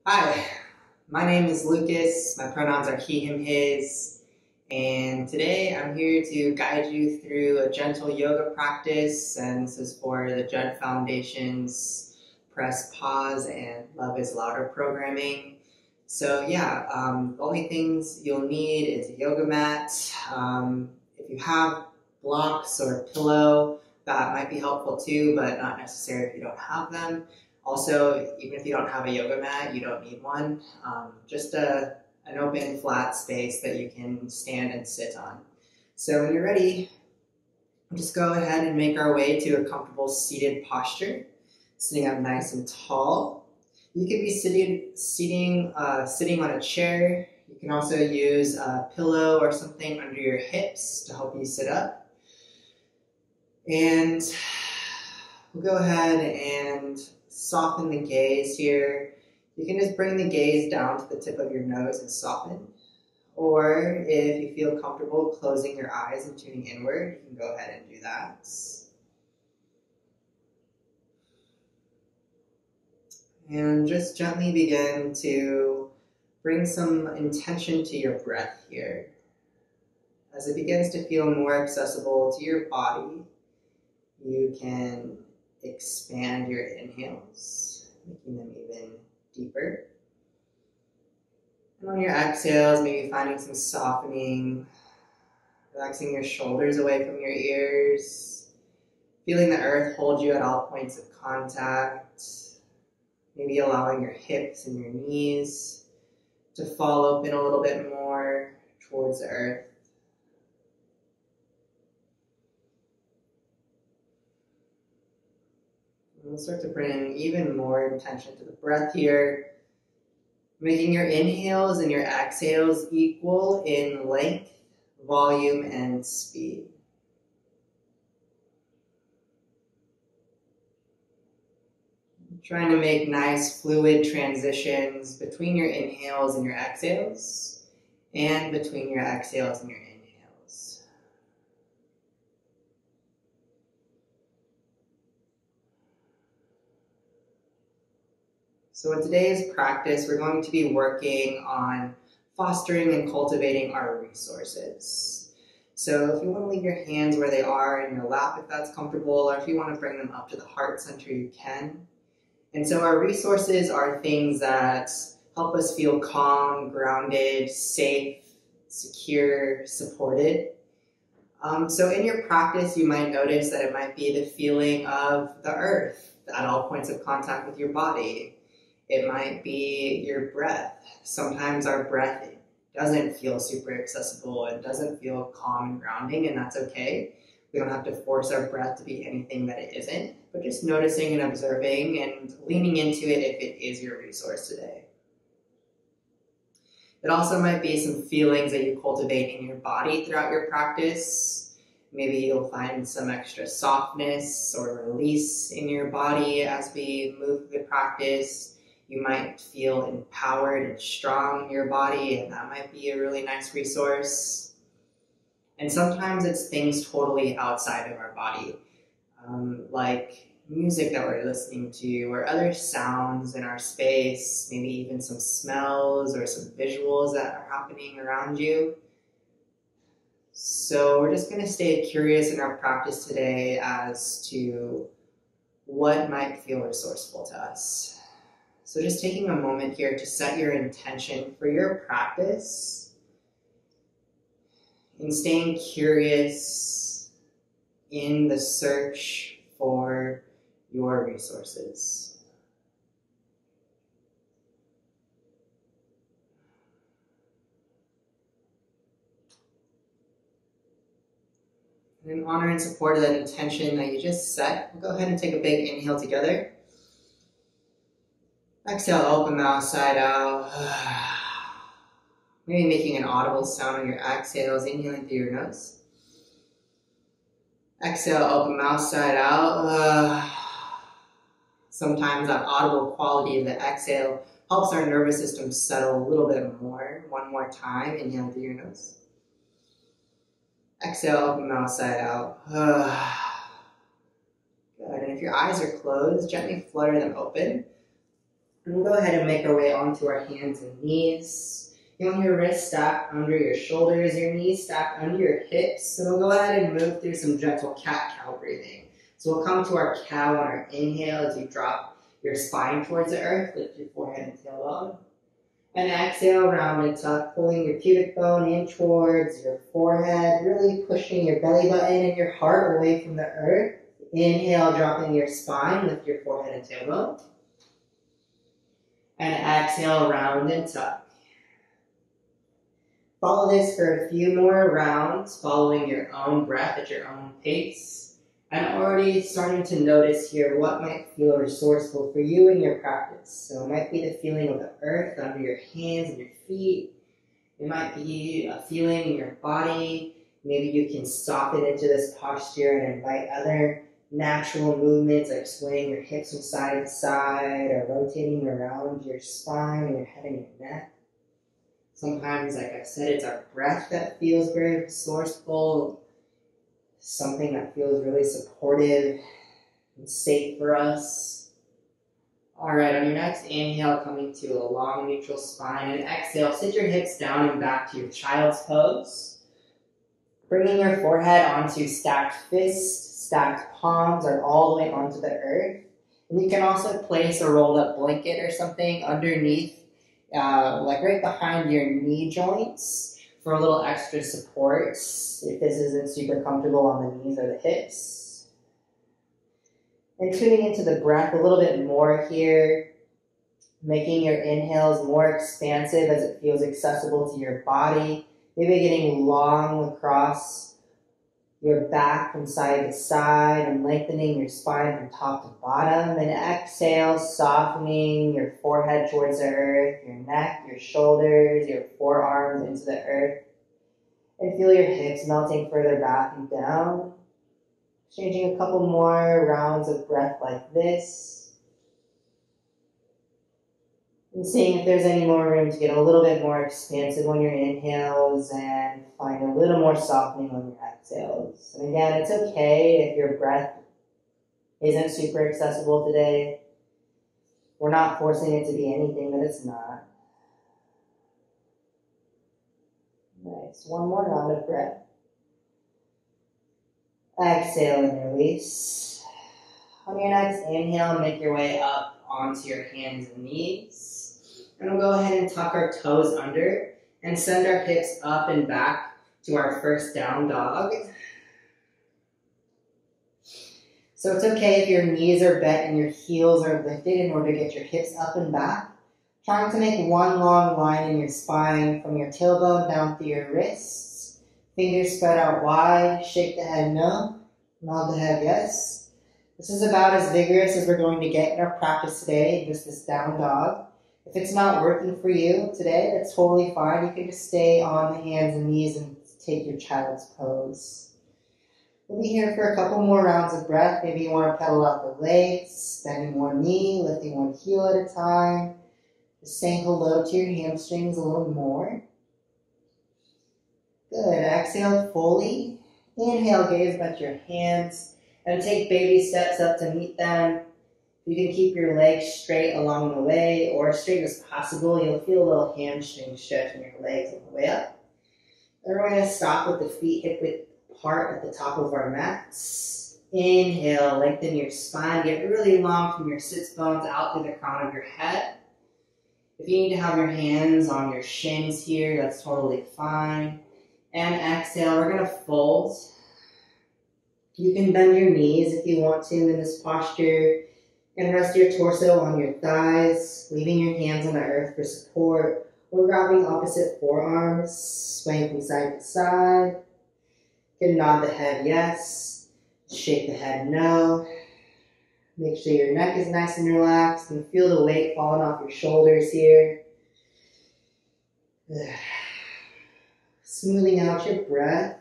Hi, my name is Lucas. My pronouns are he, him, his. And today I'm here to guide you through a gentle yoga practice. And this is for the Judd Foundation's Press, Pause, and Love is Louder programming. So the only things you'll need is a yoga mat. If you have blocks or a pillow, that might be helpful too, but not necessary if you don't have them. Also, even if you don't have a yoga mat, you don't need one. Just an open, flat space that you can stand and sit on. So when you're ready, just go ahead and make our way to a comfortable seated posture, sitting up nice and tall. You could be sitting on a chair. You can also use a pillow or something under your hips to help you sit up. And we'll go ahead and soften the gaze here. You can just bring the gaze down to the tip of your nose and soften. Or if you feel comfortable closing your eyes and tuning inward, you can go ahead and do that. And just gently begin to bring some intention to your breath here. As it begins to feel more accessible to your body, you can expand your inhales, making them even deeper. And on your exhales, maybe finding some softening, relaxing your shoulders away from your ears, feeling the earth hold you at all points of contact, maybe allowing your hips and your knees to fall open a little bit more towards the earth. We'll start to bring even more intention to the breath here, making your inhales and your exhales equal in length, volume, and speed. Trying to make nice fluid transitions between your inhales and your exhales, and between your exhales and your inhales. So in today's practice, we're going to be working on fostering and cultivating our resources. So if you want to leave your hands where they are in your lap, if that's comfortable, or if you want to bring them up to the heart center, you can. And so our resources are things that help us feel calm, grounded, safe, secure, supported. So in your practice, you might notice that it might be the feeling of the earth at all points of contact with your body. It might be your breath. Sometimes our breath doesn't feel super accessible and doesn't feel calm and grounding, and that's okay. We don't have to force our breath to be anything that it isn't, but just noticing and observing and leaning into it if it is your resource today. It also might be some feelings that you cultivate in your body throughout your practice. Maybe you'll find some extra softness or release in your body as we move through the practice. You might feel empowered and strong in your body, and that might be a really nice resource. And sometimes it's things totally outside of our body, like music that we're listening to, or other sounds in our space, maybe even some smells or some visuals that are happening around you. So we're just going to stay curious in our practice today as to what might feel resourceful to us. So just taking a moment here to set your intention for your practice and staying curious in the search for your resources. And in honor and support of that intention that you just set, we'll go ahead and take a big inhale together. Exhale, open mouth, side out. Maybe making an audible sound on your exhales, inhaling through your nose. Exhale, open mouth, side out. Sometimes that audible quality of the exhale helps our nervous system settle a little bit more. One more time, inhale through your nose. Exhale, open mouth, side out. Good, and if your eyes are closed, gently flutter them open. And we'll go ahead and make our way onto our hands and knees. You want your wrists stacked under your shoulders, your knees stacked under your hips. And we'll go ahead and move through some gentle cat-cow breathing. So we'll come to our cow on our inhale as you drop your spine towards the earth, lift your forehead and tailbone. And exhale, round and tuck, pulling your pubic bone in towards your forehead, really pushing your belly button and your heart away from the earth. Inhale, dropping your spine, lift your forehead and tailbone. And exhale, round and tuck. Follow this for a few more rounds, following your own breath at your own pace. And already starting to notice here what might feel resourceful for you in your practice. So it might be the feeling of the earth under your hands and your feet. It might be a feeling in your body. Maybe you can soften into this posture and invite other natural movements like swaying your hips from side to side or rotating around your spine and your head and your neck. Sometimes, like I said, it's our breath that feels very resourceful. Something that feels really supportive and safe for us. All right, on your next inhale, coming to a long neutral spine, and exhale, sit your hips down and back to your child's pose. Bringing your forehead onto stacked fists, stacked palms, or all the way onto the earth. And you can also place a rolled up blanket or something underneath, like right behind your knee joints, for a little extra support if this isn't super comfortable on the knees or the hips. And tuning into the breath a little bit more here, making your inhales more expansive as it feels accessible to your body, maybe getting long across your back from side to side and lengthening your spine from top to bottom. And exhale, softening your forehead towards the earth, your neck, your shoulders, your forearms into the earth. And feel your hips melting further back and down. Changing a couple more rounds of breath like this. And seeing if there's any more room to get a little bit more expansive on your inhales and find a little more softening on your exhales. And again, it's okay if your breath isn't super accessible today. We're not forcing it to be anything that it's not. Nice. One more round of breath. Exhale and release. On your next inhale, make your way up onto your hands and knees. And we'll go ahead and tuck our toes under and send our hips up and back to our first down dog. So it's okay if your knees are bent and your heels are lifted in order to get your hips up and back. Trying to make one long line in your spine from your tailbone down through your wrists. Fingers spread out wide. Shake the head no. Nod the head yes. This is about as vigorous as we're going to get in our practice today, just this down dog. If it's not working for you today, that's totally fine. You can just stay on the hands and knees and take your child's pose. We'll be here for a couple more rounds of breath. Maybe you want to pedal out the legs, bending one knee, lifting one heel at a time. Just saying hello to your hamstrings a little more. Good. Exhale fully. Inhale, gaze at your hands. And take baby steps up to meet them. You can keep your legs straight along the way, or as straight as possible. You'll feel a little hamstring stretch in your legs on the way up. Then we're going to stop with the feet hip-width apart at the top of our mats. Inhale, lengthen your spine. Get really long from your sits bones out to the crown of your head. If you need to have your hands on your shins here, that's totally fine. And exhale, we're going to fold. You can bend your knees if you want to in this posture. And rest your torso on your thighs, leaving your hands on the earth for support. Or grabbing opposite forearms, swaying from side to side. You can nod the head yes. Shake the head no. Make sure your neck is nice and relaxed and feel the weight falling off your shoulders here. Smoothing out your breath.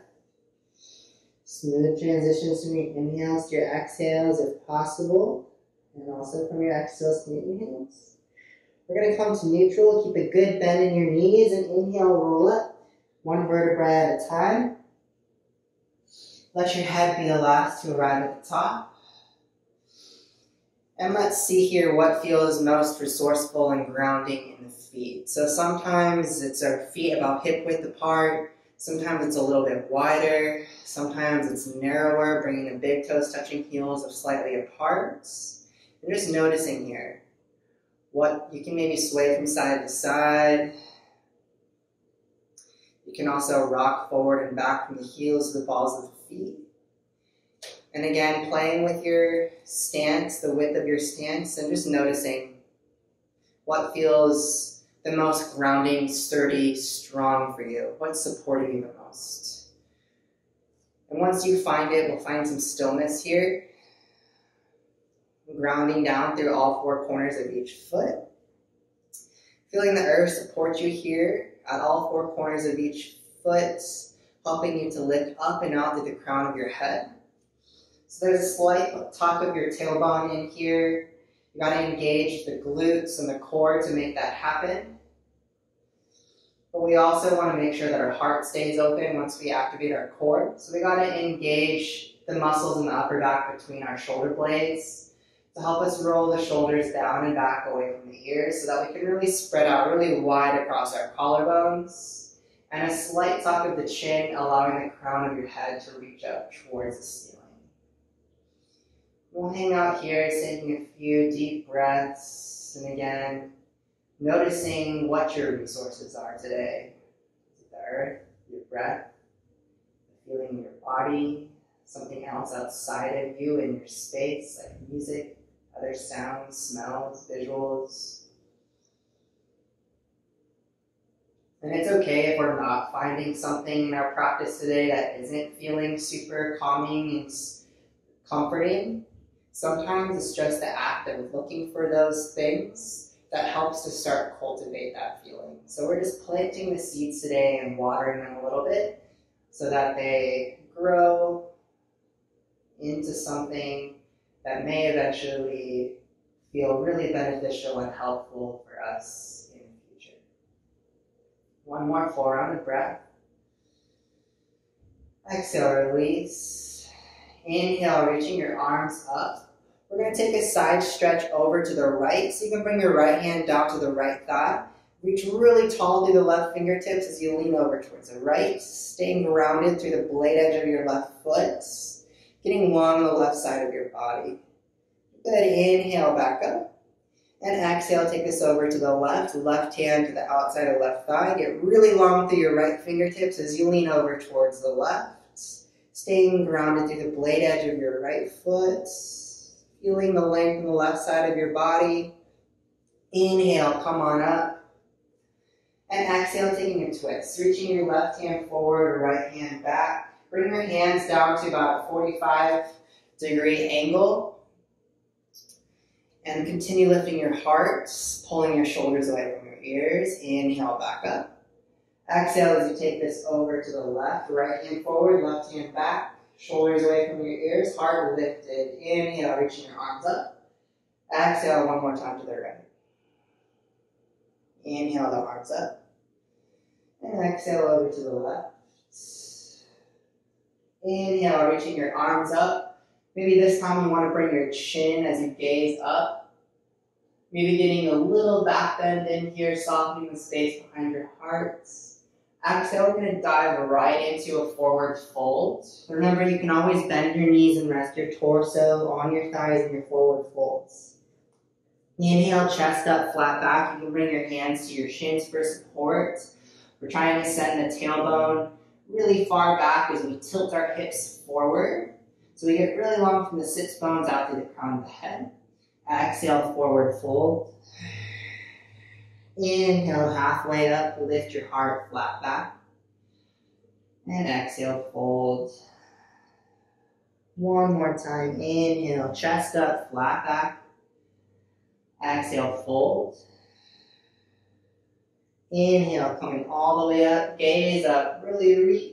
Smooth transitions from your inhales to your exhales if possible. And also from your exhales to your inhales. We're going to come to neutral. Keep a good bend in your knees and inhale, roll up. One vertebrae at a time. Let your head be the last to arrive at the top. And let's see here what feels most resourceful and grounding in the feet. So sometimes it's our feet about hip width apart. Sometimes it's a little bit wider. Sometimes it's narrower, bringing the big toes touching heels of slightly apart. And just noticing here what you can maybe sway from side to side. You can also rock forward and back from the heels to the balls of the feet. And again, playing with your stance, the width of your stance, and just noticing what feels the most grounding, sturdy, strong for you. What's supporting you the most. And once you find it, we'll find some stillness here. Grounding down through all four corners of each foot. Feeling the earth support you here at all four corners of each foot, helping you to lift up and out to the crown of your head. So there's a slight tuck of your tailbone in here. You got to engage the glutes and the core to make that happen. But we also want to make sure that our heart stays open once we activate our core. So we got to engage the muscles in the upper back between our shoulder blades to help us roll the shoulders down and back away from the ears so that we can really spread out really wide across our collarbones. And a slight tuck of the chin, allowing the crown of your head to reach up towards the ceiling. We'll hang out here, taking a few deep breaths, and again, noticing what your resources are today. Is it the earth, your breath, the feeling in your body, something else outside of you in your space, like music, other sounds, smells, visuals. And it's okay if we're not finding something in our practice today that isn't feeling super calming and comforting. Sometimes it's just the act of looking for those things that helps to start cultivate that feeling. So we're just planting the seeds today and watering them a little bit so that they grow into something that may eventually feel really beneficial and helpful for us in the future. One more full round of breath. Exhale, release. Inhale, reaching your arms up. We're going to take a side stretch over to the right. So you can bring your right hand down to the right thigh. Reach really tall through the left fingertips as you lean over towards the right. Staying grounded through the blade edge of your left foot. Getting long on the left side of your body. Good. Inhale, back up. And exhale, take this over to the left. Left hand to the outside of left thigh. Get really long through your right fingertips as you lean over towards the left. Staying grounded through the blade edge of your right foot. Feeling the length on the left side of your body. Inhale, come on up. And exhale, taking a twist. Reaching your left hand forward, right hand back. Bring your hands down to about a 45-degree angle. And continue lifting your heart, pulling your shoulders away from your ears. Inhale, back up. Exhale as you take this over to the left. Right hand forward, left hand back. Shoulders away from your ears, heart lifted. Inhale, reaching your arms up. Exhale, one more time to the right. Inhale, the arms up. And exhale over to the left. Inhale, reaching your arms up. Maybe this time you want to bring your chin as you gaze up. Maybe getting a little back bend in here, softening the space behind your heart. Exhale, we're going to dive right into a forward fold. Remember, you can always bend your knees and rest your torso on your thighs in your forward folds. Inhale, chest up, flat back. You can bring your hands to your shins for support. We're trying to send the tailbone really far back as we tilt our hips forward. So we get really long from the sits bones out to the crown of the head. Exhale, forward fold. Inhale, halfway up, lift your heart, flat back. And exhale, fold. One more time. Inhale, chest up, flat back. Exhale, fold. Inhale, coming all the way up, gaze up, really reach.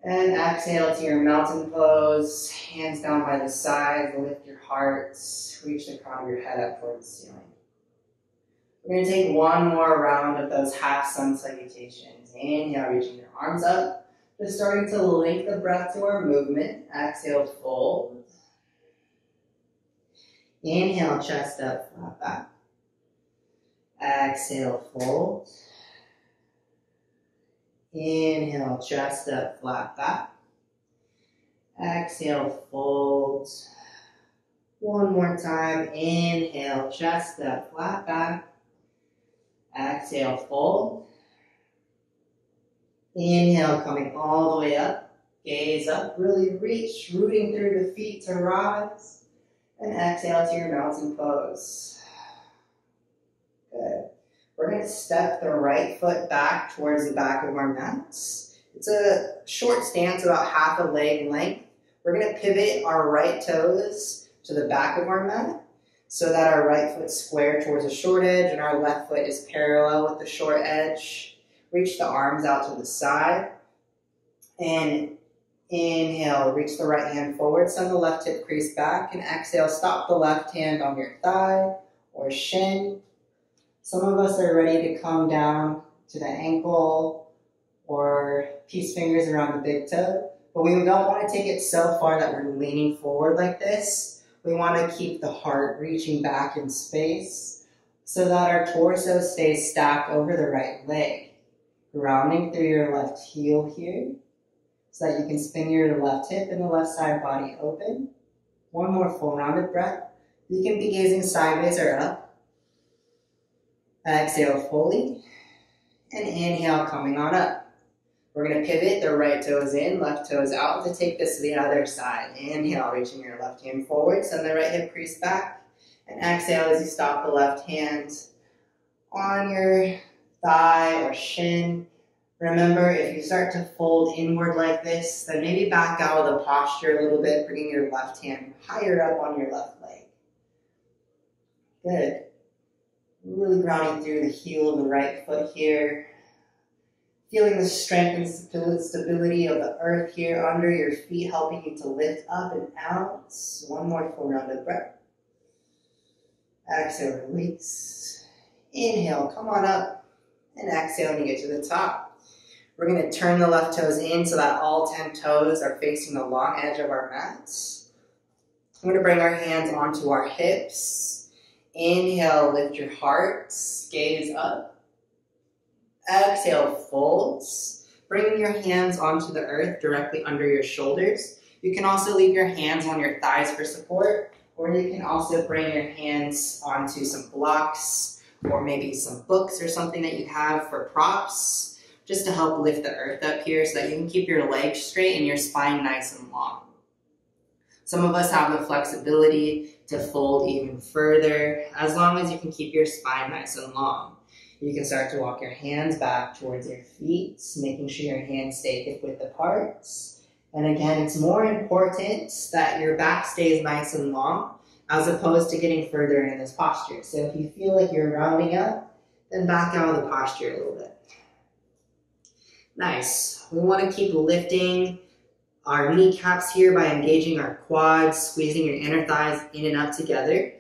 And exhale to your mountain pose, hands down by the sides, lift your heart, reach the crown of your head up towards the ceiling. We're going to take one more round of those half sun salutations. Inhale, reaching your arms up. Just starting to link the breath to our movement. Exhale, fold. Inhale, chest up, flat back. Exhale, fold. Inhale, chest up, flat back. Exhale, fold. One more time. Inhale, chest up, flat back. Exhale, fold. Inhale, coming all the way up. Gaze up, really reach, rooting through the feet to rise. And exhale to your mountain pose. Good. We're going to step the right foot back towards the back of our mats. It's a short stance, about half a leg in length. We're going to pivot our right toes to the back of our mat so that our right foot's square towards the short edge and our left foot is parallel with the short edge. Reach the arms out to the side. And inhale, reach the right hand forward, send the left hip crease back, and exhale, stop the left hand on your thigh or shin. Some of us are ready to come down to the ankle or peace fingers around the big toe, but we don't want to take it so far that we're leaning forward like this. We want to keep the heart reaching back in space so that our torso stays stacked over the right leg. Grounding through your left heel here so that you can spin your left hip and the left side body open. One more full rounded breath. You can be gazing sideways or up. Exhale fully. And inhale, coming on up. We're going to pivot, the right toes in, left toes out to take this to the other side. Inhale, reaching your left hand forward, send the right hip crease back. And exhale as you stop the left hand on your thigh or shin. Remember, if you start to fold inward like this, then maybe back out of the posture a little bit, bringing your left hand higher up on your left leg. Good. Really grounding through the heel of the right foot here. Feeling the strength and stability of the earth here under your feet, helping you to lift up and out. One more full rounded breath. Exhale, release. Inhale, come on up. And exhale when you get to the top. We're going to turn the left toes in so that all 10 toes are facing the long edge of our mats. I'm going to bring our hands onto our hips. Inhale, lift your heart, gaze up. Exhale, folds. Bringing your hands onto the earth directly under your shoulders. You can also leave your hands on your thighs for support, or you can also bring your hands onto some blocks or maybe some books or something that you have for props, just to help lift the earth up here so that you can keep your legs straight and your spine nice and long. Some of us have the flexibility to fold even further, as long as you can keep your spine nice and long. You can start to walk your hands back towards your feet, making sure your hands stay hip width apart. And again, it's more important that your back stays nice and long, as opposed to getting further in this posture. So if you feel like you're rounding up, then back out of the posture a little bit. Nice. We want to keep lifting our kneecaps here by engaging our quads, squeezing your inner thighs in and up together.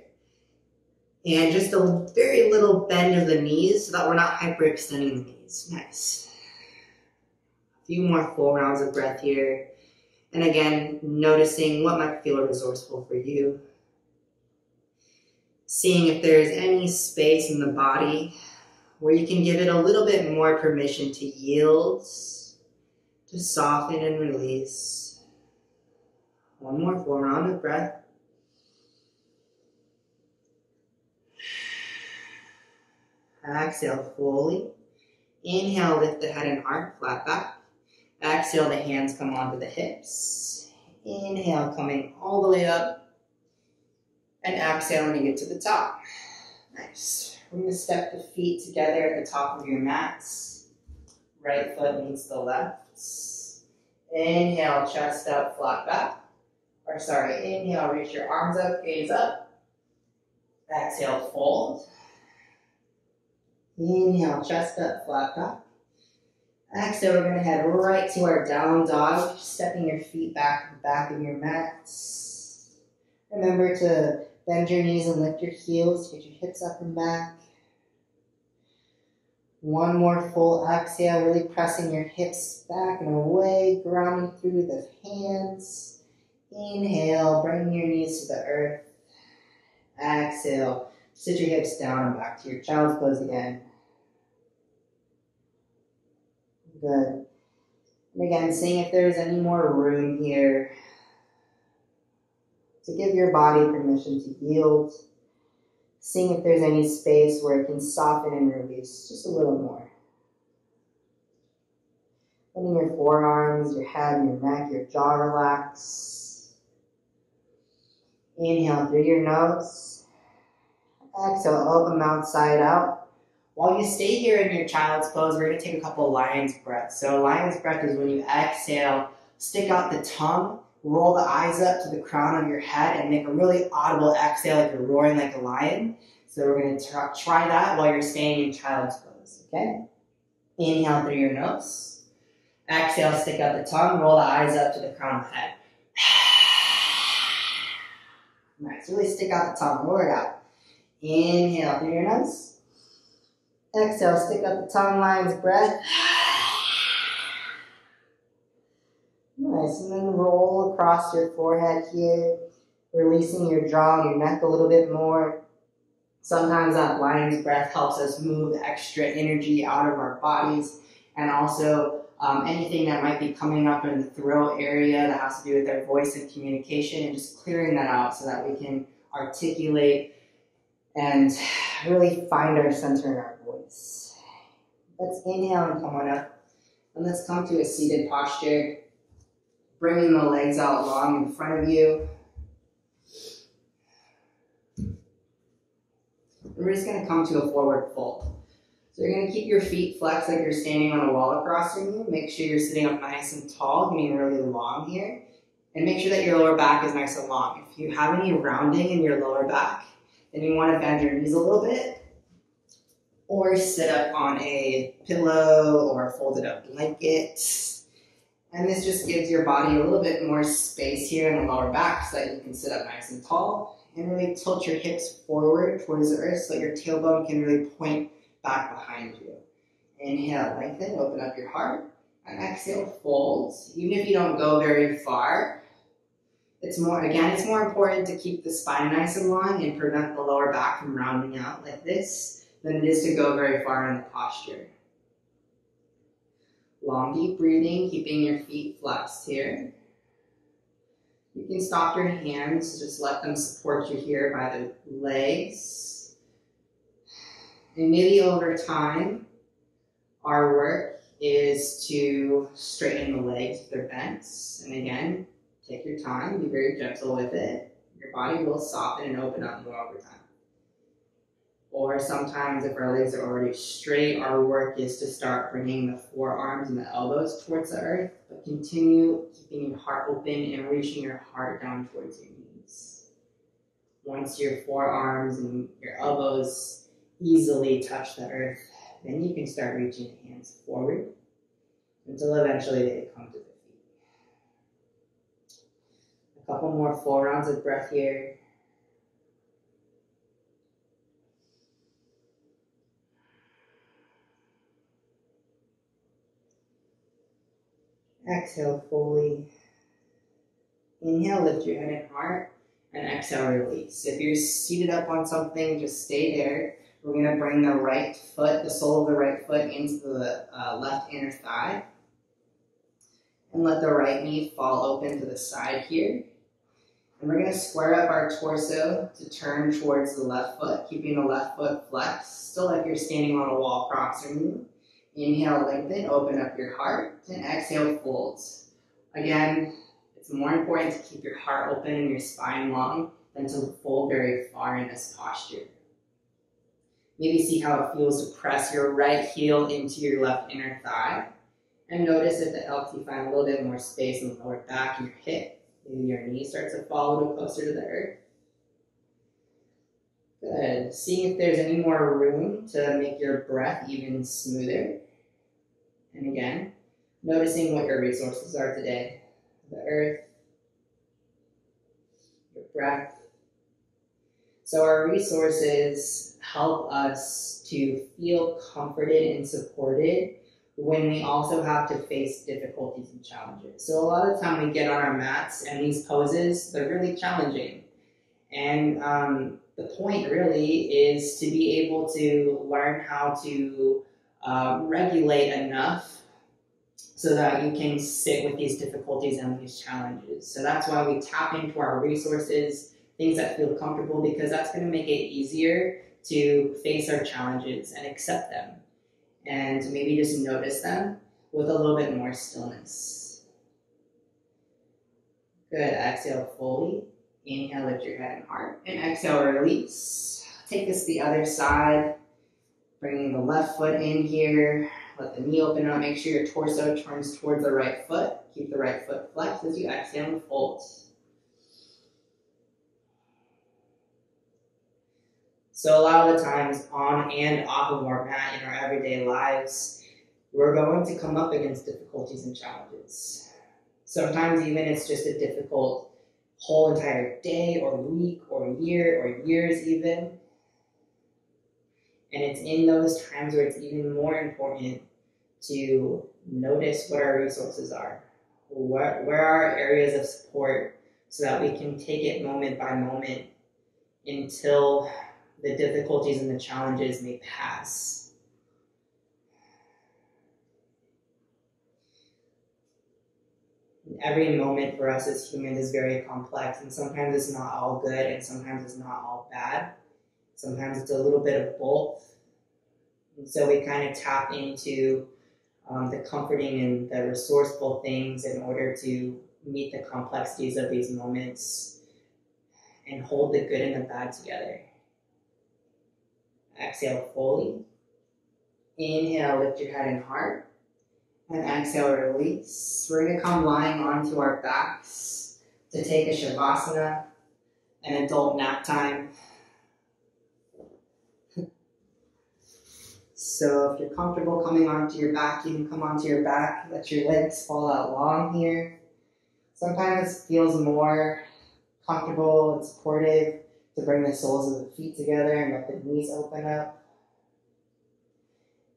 And just a very little bend of the knees so that we're not hyperextending the knees. Nice. A few more full rounds of breath here. And again, noticing what might feel resourceful for you. Seeing if there's any space in the body where you can give it a little bit more permission to yield, to soften and release. One more full round of breath. Exhale fully. Inhale, lift the head and heart, flat back. Exhale, the hands come onto the hips. Inhale, coming all the way up. And exhale when you get to the top. Nice. We're going to step the feet together at the top of your mats. Right foot meets the left. Inhale, chest up, flat back. Inhale, reach your arms up, gaze up. Exhale, fold. Inhale, chest up, flat back. Exhale, we're going to head right to our down dog, stepping your feet back to the back of your mats. Remember to bend your knees and lift your heels, get your hips up and back. One more full exhale, really pressing your hips back and away, grounding through the hands. Inhale, bringing your knees to the earth. Exhale. Sit your hips down and back to your child's pose again. Good. And again, seeing if there's any more room here to give your body permission to yield. Seeing if there's any space where it can soften and release just a little more. Letting your forearms, your head, your neck, your jaw relax. Inhale through your nose. Exhale, open mouth side out. While you stay here in your child's pose, we're going to take a couple lion's breaths. So lion's breath is when you exhale, stick out the tongue, roll the eyes up to the crown of your head, and make a really audible exhale like you're roaring like a lion. So we're going to try that while you're staying in child's pose, okay? Inhale through your nose. Exhale, stick out the tongue, roll the eyes up to the crown of the head. Nice, really stick out the tongue, roar it out. Inhale through your nose. Exhale, stick out the tongue, lion's breath. Nice, and then roll across your forehead here, releasing your jaw and your neck a little bit more. Sometimes that lion's breath helps us move extra energy out of our bodies, and also anything that might be coming up in the throat area that has to do with our voice and communication, and just clearing that out so that we can articulate and really find our center in our voice. Let's inhale and come on up, and let's come to a seated posture. Bringing the legs out long in front of you. And we're just going to come to a forward fold. So you're going to keep your feet flexed like you're standing on a wall across from you. Make sure you're sitting up nice and tall, getting really long here. And make sure that your lower back is nice and long. If you have any rounding in your lower back, then you want to bend your knees a little bit. Or sit up on a pillow or a folded up blanket. And this just gives your body a little bit more space here in the lower back so that you can sit up nice and tall and really tilt your hips forward towards the earth so that your tailbone can really point back behind you. Inhale, lengthen, open up your heart. And exhale, fold. Even if you don't go very far, it's more important to keep the spine nice and long and prevent the lower back from rounding out like this than it is to go very far in the posture. Long, deep breathing, keeping your feet flexed here. You can stop your hands, just let them support you here by the legs. And maybe over time, our work is to straighten the legs if they're bent. And again, take your time, be very gentle with it. Your body will soften and open up more over time. Or sometimes if our legs are already straight, our work is to start bringing the forearms and the elbows towards the earth, but continue keeping your heart open and reaching your heart down towards your knees. Once your forearms and your elbows easily touch the earth, then you can start reaching the hands forward until eventually they come to the feet. A couple more full rounds of breath here. Exhale fully. Inhale, lift your head and heart, and exhale, release. If you're seated up on something, just stay there. We're going to bring the right foot, the sole of the right foot, into the left inner thigh. And let the right knee fall open to the side here. And we're going to square up our torso to turn towards the left foot, keeping the left foot flexed, still like you're standing on a wall crossing you. Inhale, lengthen, open up your heart, and exhale, fold. Again, it's more important to keep your heart open and your spine long than to fold very far in this posture. Maybe see how it feels to press your right heel into your left inner thigh. And notice if it helps you find a little bit more space in the lower back and your hip. Maybe your knee starts to fall a little closer to the earth. Good. Seeing if there's any more room to make your breath even smoother. And again, noticing what your resources are today. The earth, your breath. So our resources help us to feel comforted and supported when we also have to face difficulties and challenges. So a lot of the time we get on our mats and these poses, they're really challenging. And the point really is to be able to learn how to regulate enough so that you can sit with these difficulties and these challenges. So that's why we tap into our resources, things that feel comfortable, because that's going to make it easier to face our challenges and accept them. And maybe just notice them with a little bit more stillness. Good. Exhale fully. Inhale, lift your head and heart. And exhale, release. Take this to the other side. Bringing the left foot in here. Let the knee open up. Make sure your torso turns towards the right foot. Keep the right foot flexed as you exhale and fold. So a lot of the times on and off of our mat in our everyday lives, we're going to come up against difficulties and challenges. Sometimes even it's just a difficult whole entire day or week or year or years even. And it's in those times where it's even more important to notice what our resources are. Where are our areas of support so that we can take it moment by moment until the difficulties and the challenges may pass. Every moment for us as humans is very complex, and sometimes it's not all good and sometimes it's not all bad. Sometimes it's a little bit of both. And so we kind of tap into the comforting and the resourceful things in order to meet the complexities of these moments and hold the good and the bad together. Exhale fully. Inhale, lift your head and heart. And exhale, release. We're going to come lying onto our backs to take a Shavasana, an adult nap time. So if you're comfortable coming onto your back, you can come onto your back. Let your legs fall out long here. Sometimes it feels more comfortable and supportive to bring the soles of the feet together and let the knees open up.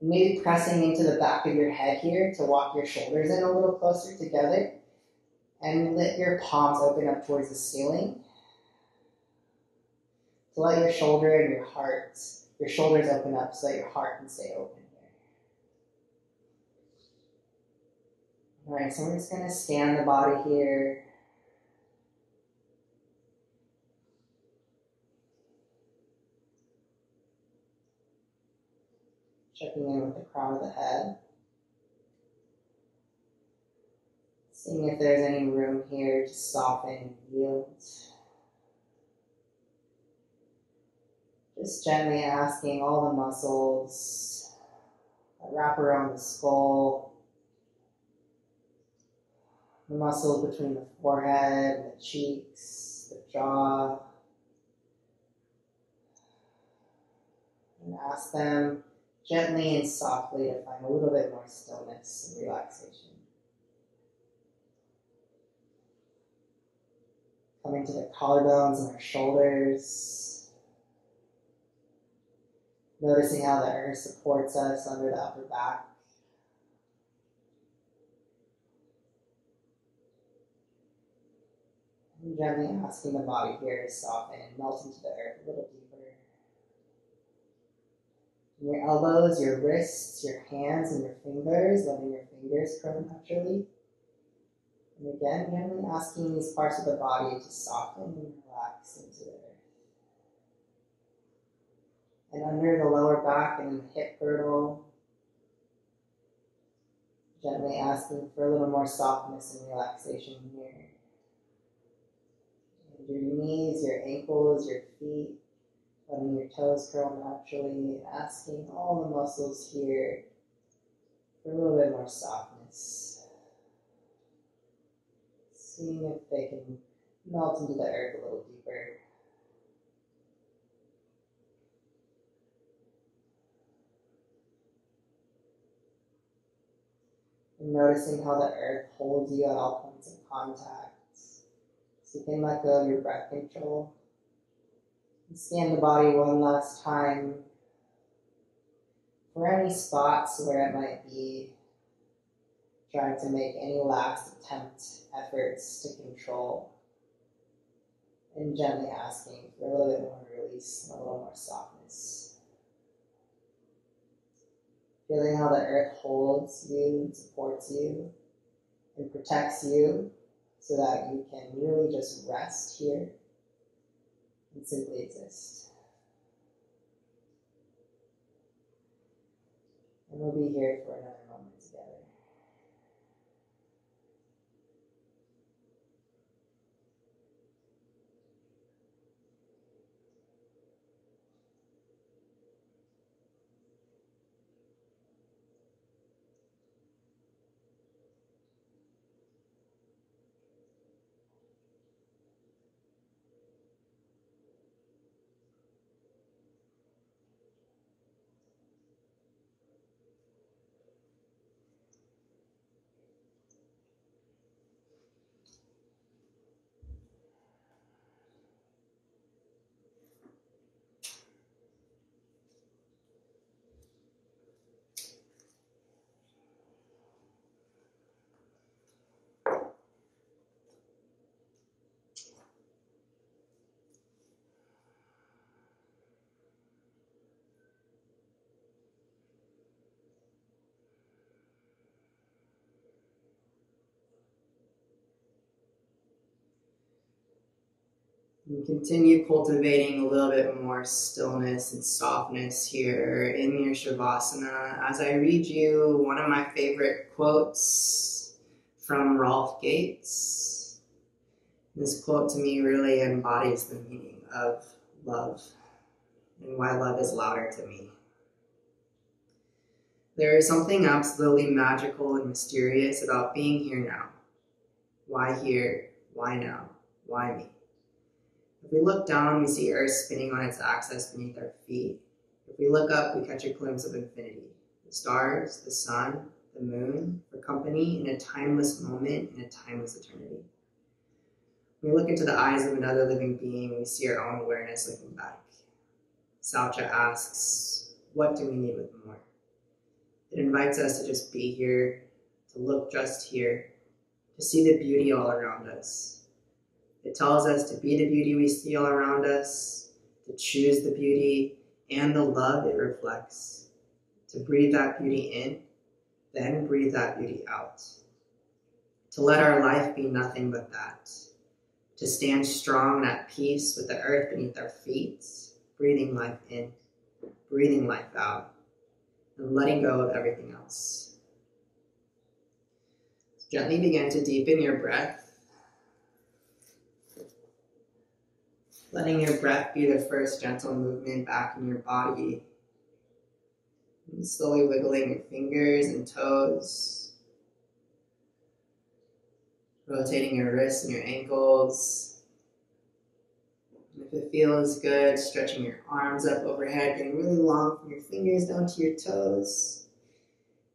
Maybe pressing into the back of your head here to walk your shoulders in a little closer together. And let your palms open up towards the ceiling. To let your shoulder and your shoulders open up so that your heart can stay open here. Alright, so we're just going to scan the body here. Checking in with the crown of the head. Seeing if there's any room here to soften and yield. Just gently asking all the muscles that wrap around the skull, the muscles between the forehead, the cheeks, the jaw, and ask them gently and softly to find a little bit more stillness and relaxation. Coming to the collarbones and our shoulders. Noticing how the earth supports us under the upper back. And gently asking the body here to soften and melt into the earth a little deeper. And your elbows, your wrists, your hands, and your fingers, letting your fingers curl naturally. And again, gently asking these parts of the body to soften and relax into the earth. And under the lower back and the hip girdle, gently asking for a little more softness and relaxation here. And your knees, your ankles, your feet, letting your toes curl naturally, and asking all the muscles here for a little bit more softness. Seeing if they can melt into the earth a little deeper. And noticing how the earth holds you at all points of contact. So you can let go of your breath control. And scan the body one last time for any spots where it might be trying to make any last attempt, efforts to control. and gently asking for a little bit more release and a little more softness. Feeling how the earth holds you, and supports you, and protects you so that you can really just rest here and simply exist. And we'll be here for another moment together. And continue cultivating a little bit more stillness and softness here in your Shavasana as I read you one of my favorite quotes from Rolf Gates. This quote to me really embodies the meaning of love and why love is louder to me. There is something absolutely magical and mysterious about being here now. Why here? Why now? Why me? If we look down, we see Earth spinning on its axis beneath our feet. If we look up, we catch a glimpse of infinity. The stars, the sun, the moon, for company in a timeless moment, in a timeless eternity. When we look into the eyes of another living being, we see our own awareness looking back. Saucha asks, what do we need with more? It invites us to just be here, to look just here, to see the beauty all around us. It tells us to be the beauty we see all around us, to choose the beauty and the love it reflects, to breathe that beauty in, then breathe that beauty out. To let our life be nothing but that, to stand strong and at peace with the earth beneath our feet, breathing life in, breathing life out, and letting go of everything else. Gently begin to deepen your breath, letting your breath be the first gentle movement back in your body. And slowly wiggling your fingers and toes, rotating your wrists and your ankles. And if it feels good, stretching your arms up overhead, getting really long from your fingers down to your toes.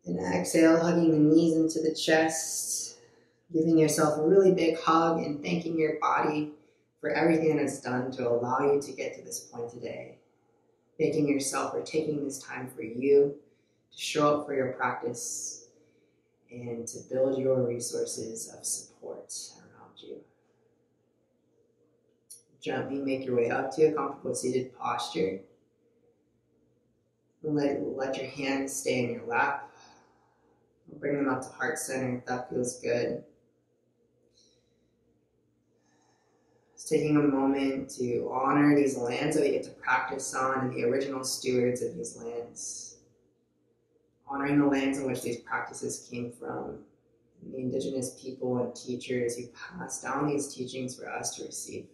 And exhale, hugging the knees into the chest, giving yourself a really big hug and thanking your body for everything that's done to allow you to get to this point today. Thanking yourself for taking this time for you to show up for your practice and to build your resources of support around you. Gently make your way up to a comfortable seated posture. And let your hands stay in your lap. Bring them up to heart center if that feels good. Just taking a moment to honor these lands that we get to practice on and the original stewards of these lands. Honoring the lands in which these practices came from, and the indigenous people and teachers who passed down these teachings for us to receive.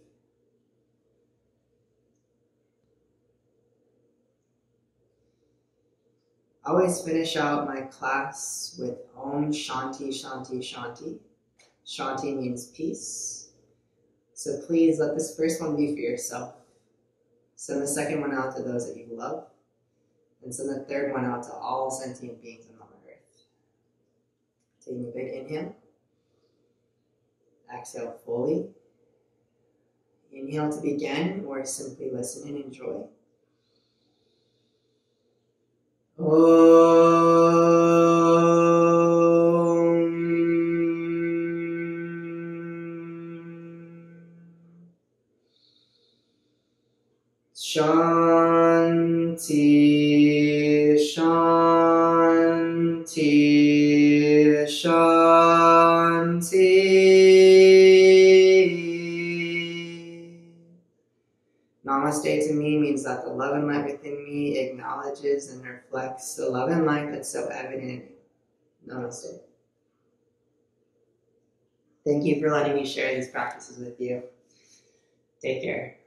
I always finish out my class with Om Shanti Shanti Shanti. Shanti means peace. So please let this first one be for yourself. Send the second one out to those that you love. And send the third one out to all sentient beings on Mother Earth. Taking a big inhale. Exhale fully. Inhale to begin or simply listen and enjoy. Namaste to me means that the love and light within me acknowledges and reflects the love and light that's so evident. Namaste. Thank you for letting me share these practices with you. Take care.